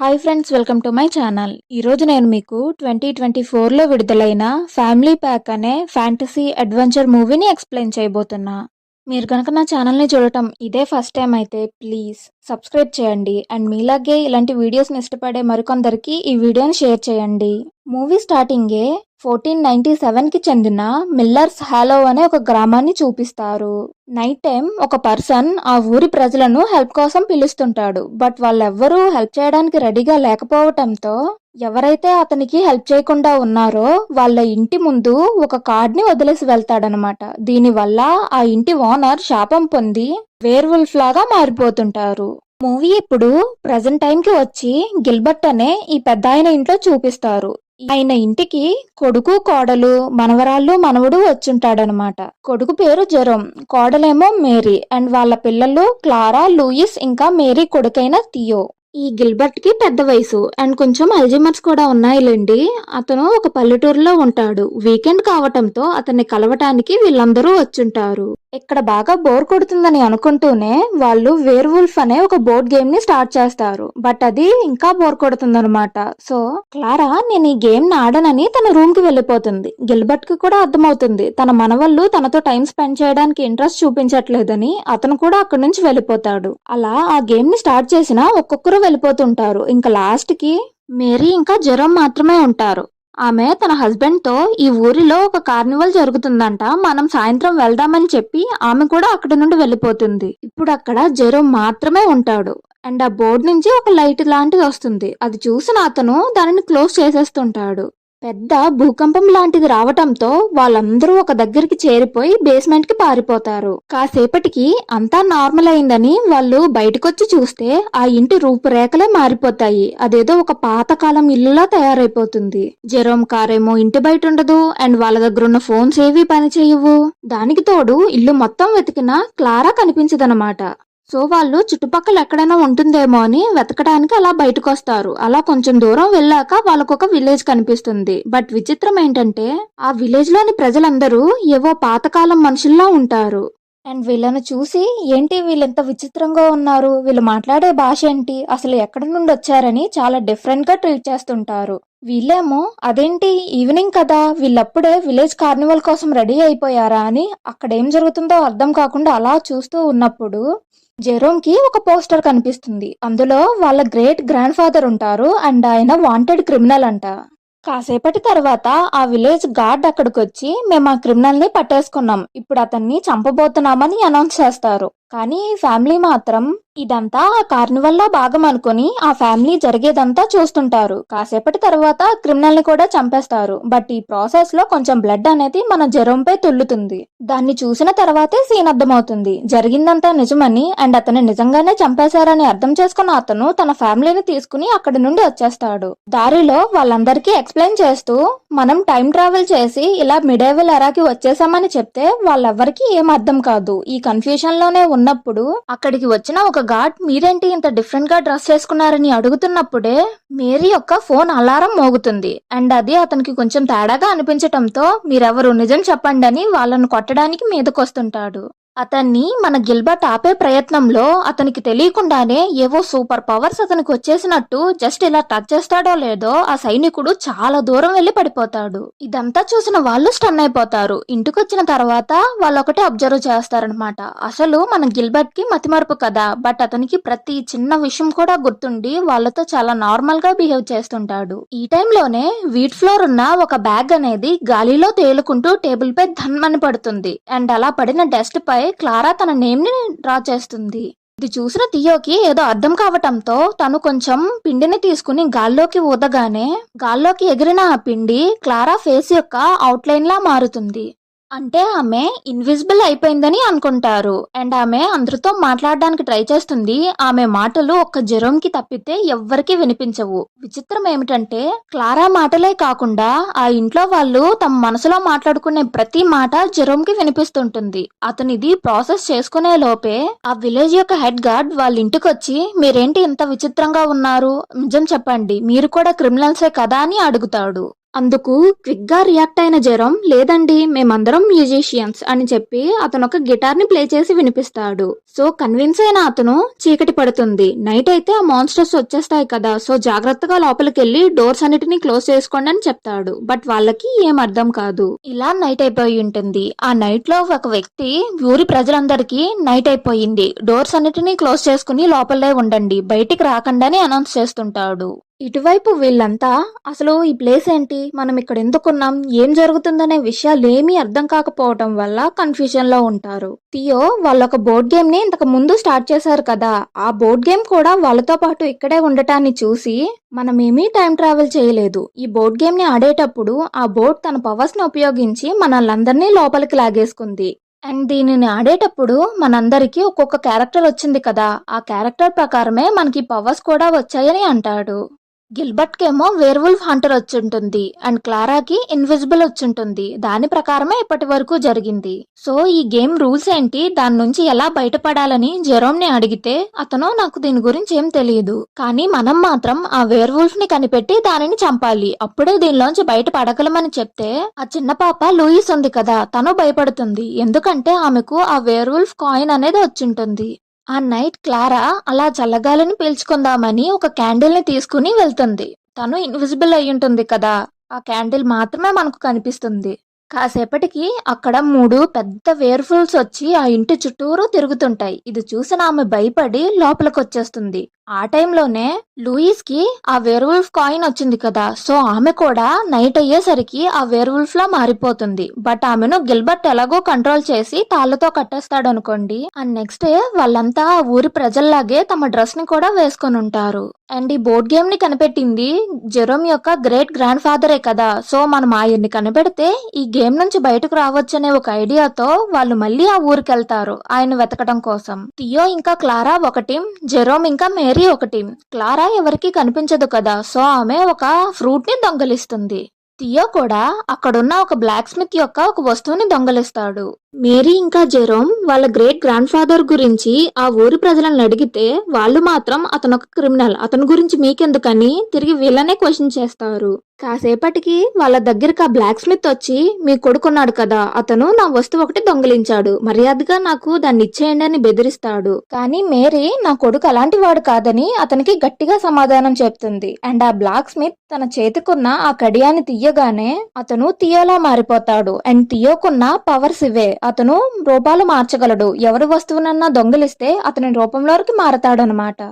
Hi friends, welcome to my channel. ఈరోజు నేను మీకు 2024లో విడుదలైన ఫ్యామిలీ ప్యాక్ అనే ఫ్యాంటసీ అడ్వెంచర్ మూవీని ఎక్స్ప్లెయిన్ చేయబోతున్నా. మీరు కనుక నా ఛానల్ని చూడటం ఇదే ఫస్ట్ టైం అయితే ప్లీజ్ సబ్స్క్రైబ్ చేయండి అండ్ మీలాగే ఇలాంటి వీడియోస్ని ఇష్టపడే మరికొందరికి ఈ వీడియోని షేర్ చేయండి. మూవీ స్టార్టింగే 1497కి చెందిన మిల్లర్స్ హాలో అనే ఒక గ్రామాన్ని చూపిస్తారు. నైట్ టైం ఒక పర్సన్ ఆ ఊరి ప్రజలను హెల్ప్ కోసం పిలుస్తుంటాడు. బట్ వాళ్ళెవ్వరూ హెల్ప్ చేయడానికి రెడీగా లేకపోవటంతో ఎవరైతే అతనికి హెల్ప్ చేయకుండా ఉన్నారో వాళ్ళ ఇంటి ముందు ఒక కార్డ్ ని వదిలేసి వెళ్తాడనమాట. దీనివల్ల ఆ ఇంటి ఓనర్ శాపం పొంది వేర్వుల్ఫ్ లాగా మారిపోతుంటారు. మూవీ ఇప్పుడు ప్రెజెంట్ టైం కి వచ్చి గిల్బర్ట్ అనే ఈ పెద్ద ఆయన ఇంట్లో చూపిస్తారు. ఆయన ఇంటికి కొడుకు, కోడలు, మనవరాళ్ళు, మనవడు వచ్చుంటాడనమాట. కొడుకు పేరు జెరోమ్, కోడలేమో మేరీ అండ్ వాళ్ళ పిల్లలు క్లారా, లూయిస్ ఇంకా మేరీ కొడుకైన థియో. ఈ గిల్బర్ట్ కి పెద్ద వయసు అండ్ కొంచెం అల్జీమర్స్ కూడా ఉన్నాయిలేండి. అతను ఒక పల్లెటూరులో ఉంటాడు. వీకెండ్ కావటంతో అతన్ని కలవటానికి వీళ్ళందరూ వచ్చుంటారు. ఇక్కడ బాగా బోర్ కొడుతుందని అనుకుంటూనే వాళ్ళు వేర్వుల్ఫ్ అనే ఒక బోర్డ్ గేమ్ ని స్టార్ట్ చేస్తారు. బట్ అది ఇంకా బోర్ కొడుతుందనమాట. సో క్లారా నేను ఈ గేమ్ ని ఆడనని తన రూమ్ కి వెళ్ళిపోతుంది. గిల్బర్ట్ కి కూడా అర్థమవుతుంది తన మనవళ్ళు తనతో టైం స్పెండ్ చేయడానికి ఇంట్రెస్ట్ చూపించట్లేదని. అతను కూడా అక్కడి నుంచి వెళ్ళిపోతాడు. అలా ఆ గేమ్ ని స్టార్ట్ చేసిన ఒక్కొక్కరు వెళ్ళిపోతుంటారు. ఇంకా లాస్ట్ కి మేరీ ఇంకా జెరోమ్ మాత్రమే ఉంటారు. ఆమె తన హస్బెండ్ తో ఈ ఊరిలో ఒక కార్నివల్ జరుగుతుందంట, మనం సాయంత్రం వెళ్దామని చెప్పి ఆమె కూడా అక్కడి నుండి వెళ్ళిపోతుంది. ఇప్పుడు అక్కడ జెరోమ్ మాత్రమే ఉంటాడు. అండ్ ఆ బోర్డు నుంచి ఒక లైట్ లాంటిది వస్తుంది. అది చూసిన అతను దానిని క్లోజ్ చేసేస్తుంటాడు. పెద్ద భూకంపం లాంటిది రావటంతో వాళ్ళందరూ ఒక దగ్గరికి చేరిపోయి బేస్మెంట్ కి పారిపోతారు. కాసేపటికి అంతా నార్మల్ అయిందని వాళ్ళు బయటకొచ్చి చూస్తే ఆ ఇంటి రూపురేఖలే మారిపోతాయి. అదేదో ఒక పాతకాలం ఇల్లులా తయారైపోతుంది. జెరోమ్ కారేమో ఇంటి బయట ఉండదు అండ్ వాళ్ళ దగ్గర ఉన్న ఫోన్స్ ఏవి పని చేయవు. దానికి తోడు ఇల్లు మొత్తం వెతికినా క్లారా కనిపించదనమాట. సో వాళ్ళు చుట్టుపక్కల ఎక్కడైనా ఉంటుందేమో అని వెతకడానికి అలా బయటకు వస్తారు. అలా కొంచెం దూరం వెళ్ళాక వాళ్ళకు ఒక విలేజ్ కనిపిస్తుంది. బట్ విచిత్రం ఏంటంటే ఆ విలేజ్ లోని ప్రజలందరూ ఏవో పాతకాలం మనుషుల్లా ఉంటారు. అండ్ వీళ్ళను చూసి ఏంటి వీళ్ళెంత విచిత్రంగా ఉన్నారు, వీళ్ళు మాట్లాడే భాష ఏంటి, అసలు ఎక్కడి నుండి వచ్చారని చాలా డిఫరెంట్ గా ట్రీట్ చేస్తుంటారు. వీళ్ళేమో అదేంటి ఈవినింగ్ కదా, వీళ్ళప్పుడే విలేజ్ కార్నివల్ కోసం రెడీ అయిపోయారా అని అక్కడ ఏం జరుగుతుందో అర్థం కాకుండా అలా చూస్తూ ఉన్నప్పుడు జెరోమ్ కి ఒక పోస్టర్ కనిపిస్తుంది. అందులో వాళ్ళ గ్రేట్ గ్రాండ్ ఫాదర్ ఉంటారు అండ్ ఆయన వాంటెడ్ క్రిమినల్ అంట. కాసేపటి తర్వాత ఆ విలేజ్ గార్డ్ అక్కడికి వచ్చి మేము ఆ క్రిమినల్ ని పట్టేసుకున్నాం, ఇప్పుడు అతన్ని చంపబోతున్నామని అనౌన్స్ చేస్తారు. కానీ ఈ ఫ్యామిలీ మాత్రం ఇదంతా ఆ కార్నివల్ లో భాగం అనుకుని ఆ ఫ్యామిలీ జరిగేదంతా చూస్తుంటారు. కాసేపటి తర్వాత క్రిమినల్ ని కూడా చంపేస్తారు. బట్ ఈ ప్రాసెస్ లో కొంచెం బ్లడ్ అనేది మన జెరోమ్ పై తుల్లుతుంది. దాన్ని చూసిన తర్వాతే సీన్ అర్థమవుతుంది జరిగిందంతా నిజమని అండ్ అతను నిజంగానే చంపేశారని అర్థం చేసుకున్న అతను తన ఫ్యామిలీని తీసుకుని అక్కడి నుండి వచ్చేస్తాడు. దారిలో వాళ్ళందరికీ ఎక్స్ప్లెయిన్ చేస్తూ మనం టైం ట్రావెల్ చేసి ఇలా మిడేవల్ ఎరాకి వచ్చేసామని చెప్తే వాళ్ళెవ్వరికి ఏం అర్థం కాదు. ఈ కన్ఫ్యూజన్ లోనే ఉన్నప్పుడు అక్కడికి వచ్చిన ఒక గార్డ్ మీరేంటి ఇంత డిఫరెంట్ గా డ్రెస్ చేసుకున్నారని అడుగుతున్నప్పుడే మేరీ యొక్క ఫోన్ అలారం మోగుతుంది. అండ్ అది అతనికి కొంచెం తేడాగా అనిపించటంతో మీరెవరు నిజం చెప్పండి అని వాళ్ళను కొట్టడానికి మీదకొస్తుంటాడు. అతన్ని మన గిల్బర్ట్ ఆపే ప్రయత్నంలో అతనికి తెలియకుండానే ఏవో సూపర్ పవర్స్ అతనికి వచ్చేసినట్టు జస్ట్ ఇలా టచ్ చేస్తాడో లేదో ఆ సైనికుడు చాలా దూరం వెళ్లి పడిపోతాడు. ఇదంతా చూసిన వాళ్ళు స్టన్ అయిపోతారు. ఇంటికొచ్చిన తర్వాత వాళ్ళు ఒకటే అబ్జర్వ్ చేస్తారనమాట. అసలు మన గిల్బర్ట్ కి మతిమరుపు కదా, బట్ అతనికి ప్రతి చిన్న విషయం కూడా గుర్తుండి వాళ్ళతో చాలా నార్మల్ గా బిహేవ్ చేస్తుంటాడు. ఈ టైంలోనే వీట్ ఫ్లోర్ ఉన్న ఒక బ్యాగ్ అనేది గాలిలో తేలుకుంటూ టేబుల్ పై ధన్మని పడుతుంది. అండ్ అలా పడిన డస్ట్ పై క్లారా తన నేమ్ ని డ్రా చేస్తుంది. ఇది చూసిన థియోకి ఏదో అర్థం కావటంతో తను కొంచెం పిండిని తీసుకుని గాల్లోకి ఊదగానే గాల్లోకి ఎగిరిన ఆ పిండి క్లారా ఫేస్ యొక్క అవుట్లైన్ లా మారుతుంది. అంటే ఆమె ఇన్విజిబుల్ అయిపోయిందని అనుకుంటారు. అండ్ ఆమె అందరితో మాట్లాడడానికి ట్రై చేస్తుంది. ఆమె మాటలు ఒక్క జెరోమ్ కి తప్పితే ఎవ్వరికి వినిపించవు. విచిత్రం ఏమిటంటే క్లారా మాటలే కాకుండా ఆ ఇంట్లో వాళ్ళు తమ మనసులో మాట్లాడుకునే ప్రతి మాట జెరోమ్ కి వినిపిస్తుంటుంది. అతను ఇది ప్రాసెస్ చేసుకునే లోపే ఆ విలేజ్ యొక్క హెడ్ గార్డ్ వాళ్ళ ఇంటికి వచ్చి మీరేంటి ఇంత విచిత్రంగా ఉన్నారు, నిజం చెప్పండి, మీరు కూడా క్రిమినల్సే కదా అని అడుగుతాడు. అందుకు క్విక్ గా రియాక్ట్ అయిన జెరోమ్, లేదండి మేమందరం మ్యూజిషియన్స్ అని చెప్పి అతను ఒక గిటార్ ని ప్లే చేసి వినిపిస్తాడు. సో కన్విన్స్ అయిన అతను చీకటి పడుతుంది, నైట్ అయితే ఆ మాన్స్టర్స్ వచ్చేస్తాయి కదా, సో జాగ్రత్తగా లోపలికి వెళ్లి డోర్స్ అన్నిటిని క్లోజ్ చేసుకోండి అని చెప్తాడు. బట్ వాళ్ళకి ఏం అర్థం కాదు. ఇలా నైట్ అయిపోయి ఉంటుంది. ఆ నైట్ లో ఒక వ్యక్తి ఊరి ప్రజలందరికీ నైట్ అయిపోయింది, డోర్స్ అన్నిటినీ క్లోజ్ చేసుకుని లోపలే ఉండండి, బయటికి రాకండి అని అనౌన్స్ చేస్తుంటాడు. ఇటువైపు వీళ్ళంతా అసలు ఈ ప్లేస్ ఏంటి, మనం ఇక్కడ ఎందుకున్నాం, ఏం జరుగుతుందనే విషయాలు ఏమీ అర్థం కాకపోవటం వల్ల కన్ఫ్యూజన్ లో ఉంటారు. థియో వాళ్ళొక బోర్డ్ గేమ్ ని ఇంతకు ముందు స్టార్ట్ చేశారు కదా, ఆ బోర్డ్ గేమ్ కూడా వాళ్ళతో పాటు ఇక్కడే ఉండటాన్ని చూసి మనమేమీ టైం ట్రావెల్ చేయలేదు, ఈ బోర్డ్ గేమ్ ని ఆడేటప్పుడు ఆ బోర్డ్ తన పవర్స్ ని ఉపయోగించి మనల్ని లోపలికి లాగేసుకుంది. అండ్ దీనిని ఆడేటప్పుడు మనందరికీ ఒక్కొక్క క్యారెక్టర్ వచ్చింది కదా, ఆ క్యారెక్టర్ ప్రకారమే మనకి పవర్స్ కూడా వచ్చాయని అంటాడు. గిల్బర్ట్ కేమో వేర్వుల్ఫ్ హంటర్ వచ్చుంటుంది అండ్ క్లారాకి ఇన్విజిబుల్ వచ్చుంటుంది. దాని ప్రకారమే ఇప్పటి వరకు జరిగింది. సో ఈ గేమ్ రూల్స్ ఏంటి, దాని నుంచి ఎలా బయటపడాలని జెరోమ్ ని అడిగితే అతను నాకు దీని గురించి ఏం తెలియదు, కానీ మనం మాత్రం ఆ వేర్వుల్ఫ్ ని కనిపెట్టి దానిని చంపాలి, అప్పుడే దీనిలోంచి బయట పడగలమని చెప్తే ఆ చిన్న పాప లూయిస్ ఉంది కదా, తను భయపడుతుంది. ఎందుకంటే ఆమెకు ఆ వేర్వుల్ఫ్ కాయిన్ అనేది వచ్చుంటుంది. ఆ నైట్ క్లారా అలా చల్లగాలిని పీల్చుకుందామని ఒక క్యాండిల్ ని తీసుకుని వెళ్తుంది. తను ఇన్విజిబుల్ అయ్యుంటుంది కదా, ఆ క్యాండిల్ మాత్రమే మనకు కనిపిస్తుంది. కాసేపటికి అక్కడ 3 పెద్ద వేర్ఫుల్స్ వచ్చి ఆ ఇంటి చుట్టూరు తిరుగుతుంటాయి. ఇది చూసిన ఆమె భయపడి లోపలికొచ్చేస్తుంది. ఆ టైంలోనే లూయిస్ కి ఆ వేర్వుల్ఫ్ కాయిన్ వచ్చింది కదా, సో ఆమె కూడా నైట్ అయ్యేసరికి ఆ వేర్వుల్ఫ్ లా మారిపోతుంది. బట్ ఆమెను గిల్బర్ట్ ఎలాగో కంట్రోల్ చేసి తాళ్లతో కట్టేస్తాడు అనుకోండి. అండ్ నెక్స్ట్ డే వాళ్ళంతా ఆ ఊరి ప్రజల్లాగే తమ డ్రెస్ ని కూడా వేసుకొని ఉంటారు. అండ్ ఈ బోర్డ్ గేమ్ ని కనిపెట్టింది జెరోమ్ యొక్క గ్రేట్ గ్రాండ్ ఫాదరే కదా, సో మనం ఆయన్ని కనిపెడితే ఈ గేమ్ నుంచి బయటకు రావచ్చనే ఒక ఐడియాతో వాళ్ళు మళ్ళీ ఆ ఊరికి వెళ్తారు ఆయన వెతకడం కోసం. థియో ఇంకా క్లారా ఒక టీం, జెరోమ్ ఇంకా మేరీ ఒక టీం. క్లారా ఎవరికి కనిపించదు కదా, సో ఆమె ఒక ఫ్రూట్ ని దొంగలిస్తుంది. థియో కూడా అక్కడున్న ఒక బ్లాక్ స్మిత్ యొక్క ఒక వస్తువుని దొంగలిస్తాడు. మేరీ ఇంకా జెరోమ్ వాళ్ళ గ్రేట్ గ్రాండ్ ఫాదర్ గురించి ఆ ఊరి ప్రజలను అడిగితే వాళ్ళు మాత్రం అతను ఒక క్రిమినల్, అతని గురించి మీకెందుకని తిరిగి వీళ్ళనే క్వశ్చన్ చేస్తారు. కాసేపటికి వాళ్ళ దగ్గరికి ఆ బ్లాక్ స్మిత్ వచ్చి, మీ కొడుకున్నాడు కదా, అతను నా వస్తువు ఒకటి దొంగిలించాడు, మర్యాదగా నాకు దాన్ని ఇచ్చేయండి అని బెదిరిస్తాడు. కానీ మేరీ నా కొడుకు అలాంటి వాడు కాదని అతనికి గట్టిగా సమాధానం చెప్తుంది. అండ్ ఆ బ్లాక్ స్మిత్ తన చేతికున్న ఆ కడియాన్ని తీయగానే అతను థియోలా మారిపోతాడు. అండ్ థియోకున్న పవర్స్ ఇవే, అతను రూపాలు మార్చగలడు, ఎవరి వస్తువునన్నా దొంగిలిస్తే అతని రూపంలోకి మారతాడనమాట.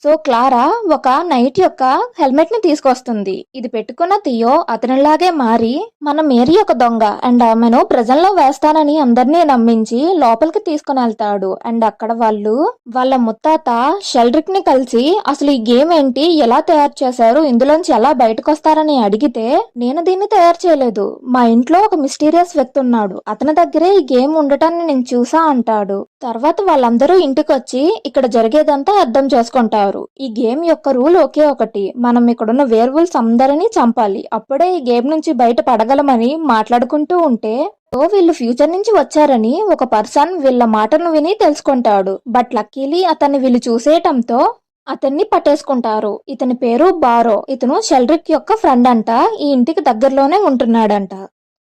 సో క్లారా ఒక నైట్ యొక్క హెల్మెట్ ని తీసుకొస్తుంది. ఇది పెట్టుకున్న థియో అతనిలాగే మారి మన మేరీ ఒక దొంగ అండ్ ఆమెను ప్రజల్లో వేస్తానని అందరినీ నమ్మించి లోపలికి తీసుకుని వెళ్తాడు. అండ్ అక్కడ వాళ్ళు వాళ్ళ ముత్తాత షెల్డ్రిక్ ని కలిసి అసలు ఈ గేమ్ ఏంటి, ఎలా తయారు చేశారు, ఇందులోంచి ఎలా బయటకు వస్తారని అడిగితే, నేను దీన్ని తయారు చేయలేదు, మా ఇంట్లో ఒక మిస్టీరియస్ వ్యక్తి ఉన్నాడు, అతని దగ్గరే ఈ గేమ్ ఉండటాన్ని నేను చూసా అంటాడు. తర్వాత వాళ్ళందరూ ఇంటికి వచ్చి ఇక్కడ జరిగేదంతా అర్థం చేసుకుంటారు. ఈ గేమ్ యొక్క రూల్ ఒకే ఒకటి, మనం ఇక్కడున్న వేర్వుల్స్ అందరినీ చంపాలి, అప్పుడే ఈ గేమ్ నుంచి బయట పడగలమని మాట్లాడుకుంటూ ఉంటే వీళ్ళు ఫ్యూచర్ నుంచి వచ్చారని ఒక పర్సన్ వీళ్ళ మాటను విని తెలుసుకుంటాడు. బట్ లక్కీలీ అతన్ని వీళ్ళు చూసేయటంతో అతన్ని పట్టేసుకుంటారు. ఇతని పేరు బారో, ఇతను షెల్డ్రిక్ యొక్క ఫ్రెండ్ అంట, ఈ ఇంటికి దగ్గరలోనే ఉంటున్నాడంట.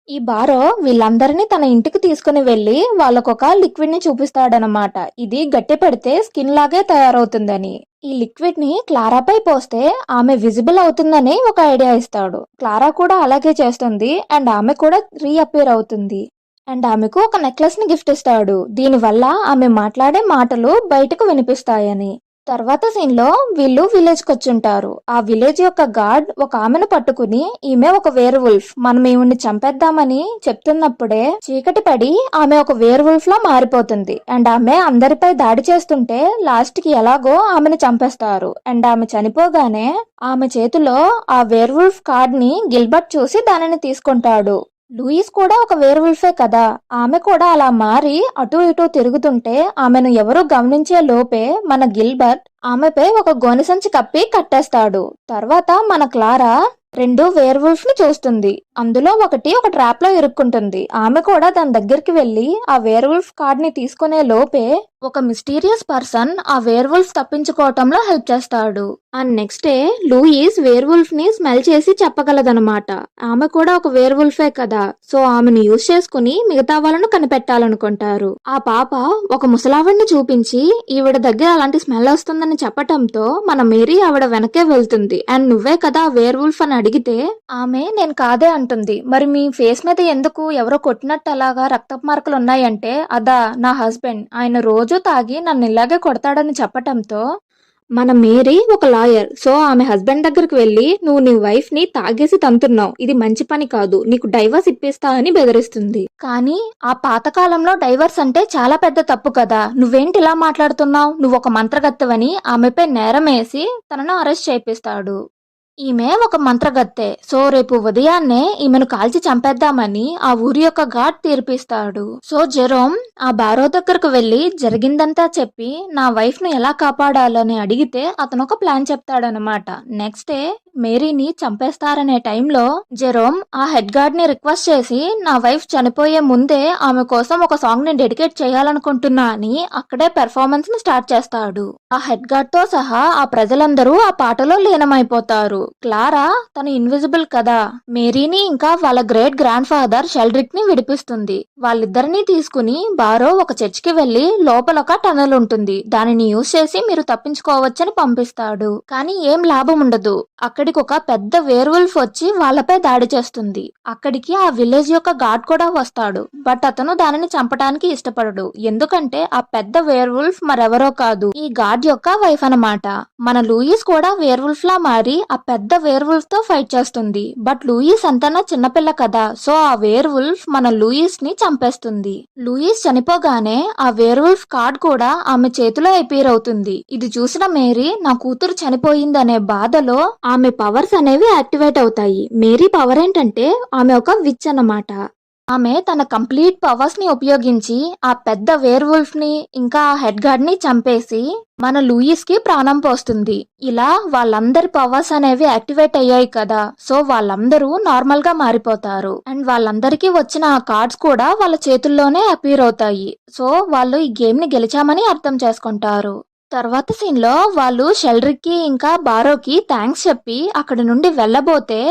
ఈ బారో వీళ్ళందరినీ తన ఇంటికి తీసుకుని వెళ్లి వాళ్ళకొక లిక్విడ్ ని చూపిస్తాడనమాట. ఇది గట్టి పెడితే స్కిన్ లాగే తయారవుతుందని. ఈ లిక్విడ్ ని క్లారాపై పోస్తే ఆమె విజిబుల్ అవుతుందని ఒక ఐడియా ఇస్తాడు. క్లారా కూడా అలాగే చేస్తుంది అండ్ ఆమె కూడా రీఅపియర్ అవుతుంది. అండ్ ఆమెకు ఒక నెక్లెస్ ని గిఫ్ట్ ఇస్తాడు, దీనివల్ల ఆమె మాట్లాడే మాటలు బయటకు వినిపిస్తాయని. తర్వాత సీన్ లో వీళ్ళు విలేజ్ కి వచ్చుంటారు. ఆ విలేజ్ యొక్క గార్డ్ ఒక ఆమెను పట్టుకుని, ఈమె ఒక వేర్ వుల్ఫ్, మనం ఈవిడ్ని చంపేద్దామని చెప్తున్నప్పుడే చీకటి పడి ఆమె ఒక వేర్ వుల్ఫ్ లా మారిపోతుంది. అండ్ ఆమె అందరిపై దాడి చేస్తుంటే లాస్ట్ కి ఎలాగో ఆమెను చంపేస్తారు. అండ్ ఆమె చనిపోగానే ఆమె చేతిలో ఆ వేర్ వుల్ఫ్ కార్డ్ ని గిల్బర్ట్ చూసి దానిని తీసుకుంటాడు. లూయిస్ కూడా ఒక వేర్వుల్ఫే కదా, ఆమె కూడా అలా మారి అటు ఇటు తిరుగుతుంటే ఆమెను ఎవరూ గమనించే లోపే మన గిల్బర్ట్ ఆమెపై ఒక గోనె సంచి కప్పి కట్టేస్తాడు. తర్వాత మన క్లారా 2 వేర్‌వుల్ఫ్ ని చూస్తుంది. అందులో ఒకటి ఒక ట్రాప్ లో ఇరుక్కుంటుంది. ఆమె కూడా దాని దగ్గరికి వెళ్లి ఆ వేర్‌వుల్ఫ్ కార్డ్ ని తీసుకునే లోపే ఒక మిస్టీరియస్ పర్సన్ ఆ వేర్‌వుల్ఫ్ తప్పించుకోవటంలో హెల్ప్ చేస్తాడు. And next day Louise werewolf ని స్మెల్ చేసి చెప్పగలదన్నమాట. ఆమె కూడా ఒక వేర్‌వుల్ఫే కదా, సో ఆమెను యూజ్ చేసుకుని మిగతా వాళ్ళను కనిపెట్టాలనుకుంటారు. ఆ పాప ఒక ముసలావిడ్ని చూపించి ఈవిడ దగ్గర అలాంటి స్మెల్ వస్తుందని చెప్పటంతో మన మేరీ ఆవిడ వెనకే వెళ్తుంది. అండ్ నువ్వే కదా వేర్‌వుల్ఫ్ అని అడిగితే ఆమె నేను కాదే అంటుంది. మరి మీ ఫేస్ మీద ఎందుకు ఎవరో కొట్టినట్టు అలాగా రక్తపు మార్కులు ఉన్నాయంటే అదా నా హస్బెండ్, ఆయన రోజు తాగి నన్ను ఇలాగే కొడతాడని చెప్పటంతో మన మేరీ ఒక లాయర్, సో ఆమె హస్బెండ్ దగ్గరికి వెళ్లి నువ్వు నీ వైఫ్ ని తాగేసి తంతున్నావు, ఇది మంచి పని కాదు, నీకు డైవర్స్ ఇప్పిస్తా అని బెదిరిస్తుంది. కానీ ఆ పాతకాలంలో డైవర్స్ అంటే చాలా పెద్ద తప్పు కదా, నువ్వేంటి ఇలా మాట్లాడుతున్నావు, నువ్వు ఒక మంత్రగత్తెవని ఆమెపై నేరం వేసి తనను అరెస్ట్ చేపిస్తాడు. ఈమె ఒక మంత్రగత్తె, సో రేపు ఉదయాన్నే ఈమెను కాల్చి చంపేద్దామని ఆ ఊరి యొక్క గాడ్ తీర్పిస్తాడు. సో జెరోమ్ ఆ బారో దగ్గరకు వెళ్లి జరిగిందంతా చెప్పి నా వైఫ్ ను ఎలా కాపాడాలని అడిగితే అతను ఒక ప్లాన్ చెప్తాడనమాట. నెక్స్ట్ డే మేరీని చంపేస్తారనే టైంలో జెరోమ్ ఆ హెడ్ గార్డ్ ని రిక్వెస్ట్ చేసి నా వైఫ్ చనిపోయే ముందే ఆమె కోసం ఒక సాంగ్ ని డెడికేట్ చేయాలనుకుంటున్నా అని అక్కడే పెర్ఫార్మెన్స్ ని స్టార్ట్ చేస్తాడు. ఆ హెడ్ గార్డ్ తో సహా ఆ ప్రజలందరూ ఆ పాటలో లీనమైపోతారు. క్లారా తను ఇన్విజిబుల్ కదా, మేరీని ఇంకా వాళ్ళ గ్రేట్ గ్రాండ్ ఫాదర్ షెల్డ్రిక్ ని విడిపిస్తుంది. వాళ్ళిద్దరినీ తీసుకుని బారో ఒక చర్చ్ కి వెళ్లి లోపల ఒక టనల్ ఉంటుంది, దానిని యూజ్ చేసి మీరు తప్పించుకోవచ్చని పంపిస్తాడు. కానీ ఏం లాభం ఉండదు. అక్కడికి ఒక పెద్ద వేర్వుల్ఫ్ వచ్చి వాళ్ళపై దాడి చేస్తుంది. అక్కడికి ఆ విలేజ్ యొక్క గాడ్ కూడా వస్తాడు. బట్ అతను దానిని చంపడానికి ఇష్టపడడు, ఎందుకంటే ఆ పెద్ద వేర్వుల్ఫ్ మరెవరో కాదు, ఈ గాడ్ యొక్క వైఫ్ అన్నమాట. మన లూయిస్ కూడా వేర్వుల్ఫ్ లా మారి ఆ పెద్ద వేర్వుల్ఫ్ తో ఫైట్ చేస్తుంది. బట్ లూయిస్ అంతనా చిన్నపిల్ల కదా, సో ఆ వేర్వుల్ఫ్ మన లూయిస్ ని చంపేస్తుంది. లూయిస్ చనిపోగానే ఆ వేర్వుల్ఫ్ కార్డ్ కూడా ఆమె చేతిలో అపీర్ అవుతుంది. ఇది చూసిన మేరీ నా కూతురు చనిపోయిందనే బాధలో ఆమె పవర్స్ అనేవి యాక్టివేట్ అవుతాయి. మేరీ పవర్ ఏంటంటే ఆమె ఒక విచ్ అన్నమాట. ఆమె తన కంప్లీట్ పవర్స్ ని ఉపయోగించి ఆ పెద్ద వేర్వుల్ఫ్ ని ఇంకా ఆ హెడ్ గార్డ్ ని చంపేసి మన లూయిస్ కి ప్రాణం పోస్తుంది. ఇలా వాళ్ళందరి పవర్స్ అనేవి యాక్టివేట్ అయ్యాయి కదా, సో వాళ్ళందరూ నార్మల్ గా మారిపోతారు. అండ్ వాళ్ళందరికీ వచ్చిన ఆ కార్డ్స్ కూడా వాళ్ళ చేతుల్లోనే అపీర్ అవుతాయి. సో వాళ్ళు ఈ గేమ్ ని గెలిచామని అర్థం చేసుకుంటారు. తర్వాత సీన్ లో వాళ్ళు షెల్డ్రిక్ కి ఇంకా బారోకి థ్యాంక్స్ చెప్పి అక్కడి నుండి వెళ్ళబోతే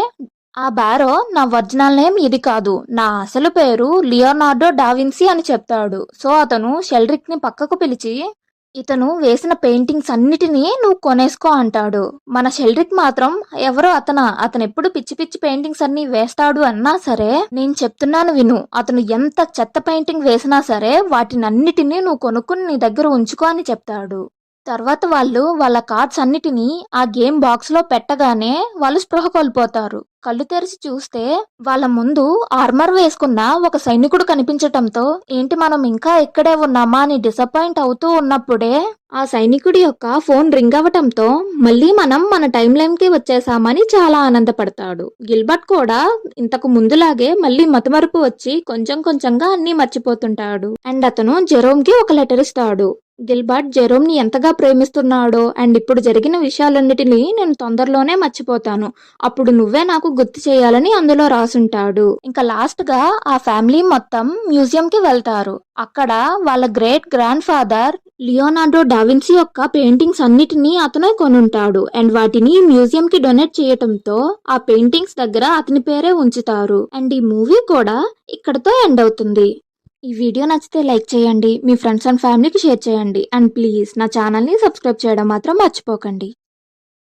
ఆ బారో నా ఒరిజినల్ నేమ్ ఇది కాదు, నా అసలు పేరు లియోనార్డో డావిన్సీ అని చెప్తాడు. సో అతను షెల్డ్రిక్ ని పక్కకు పిలిచి ఇతను వేసిన పెయింటింగ్స్ అన్నిటినీ నువ్వు కొనేసుకో అంటాడు. మన షెల్డ్రిక్ మాత్రం ఎవరో అతను ఎప్పుడు పిచ్చి పిచ్చి పెయింటింగ్స్ అన్ని వేస్తాడు అన్నా సరే నేను చెప్తున్నాను విను, అతను ఎంత చెత్త పెయింటింగ్ వేసినా సరే వాటినన్నిటినీ నువ్వు కొనుక్కుని నీ దగ్గర ఉంచుకో అని చెప్తాడు. తర్వాత వాళ్ళు వాళ్ళ కార్డ్స్ అన్నిటినీ ఆ గేమ్ బాక్స్ లో పెట్టగానే వాళ్ళు స్పృహ కోల్పోతారు. కళ్ళు తెరిచి చూస్తే వాళ్ళ ముందు ఆర్మర్ వేసుకున్న ఒక సైనికుడు కనిపించటంతో ఏంటి మనం ఇంకా ఇక్కడే ఉన్నామా అని డిసప్పాయింట్ అవుతూ ఉన్నప్పుడే ఆ సైనికుడి యొక్క ఫోన్ రింగ్ అవ్వటంతో మళ్ళీ మనం మన టైం లైన్ కి వచ్చేసామని చాలా ఆనందపడతాడు. గిల్బర్ట్ కూడా ఇంతకు ముందులాగే మళ్ళీ మతమరుపు వచ్చి కొంచెం కొంచెంగా అన్ని మర్చిపోతుంటాడు. అండ్ అతను జెరోమ్ కి ఒక లెటర్ ఇస్తాడు. గిల్బర్ట్ జెరోమ్ ని ఎంతగా ప్రేమిస్తున్నాడో అండ్ ఇప్పుడు జరిగిన విషయాలన్నిటినీ నేను తొందరలోనే మర్చిపోతాను, అప్పుడు నువ్వే నాకు గుర్తు చేయాలని అందులో రాసుంటాడు. ఇంకా లాస్ట్ గా ఆ ఫ్యామిలీ మొత్తం మ్యూజియం కి వెళ్తారు. అక్కడ వాళ్ళ great grand father Leonardo DaVinci యొక్క పెయింటింగ్స్ అన్నిటినీ అతనే కొనుంటాడు. అండ్ వాటిని మ్యూజియం కి డొనేట్ చేయటంతో ఆ పెయింటింగ్స్ దగ్గర అతని పేరే ఉంచుతారు. అండ్ ఈ మూవీ కూడా ఇక్కడతో ఎండ్ అవుతుంది. ఈ వీడియో నచ్చితే లైక్ చేయండి, మీ ఫ్రెండ్స్ అండ్ ఫ్యామిలీకి షేర్ చేయండి. అండ్ ప్లీజ్ నా ఛానల్ని సబ్స్క్రైబ్ చేయడం మాత్రం మర్చిపోకండి.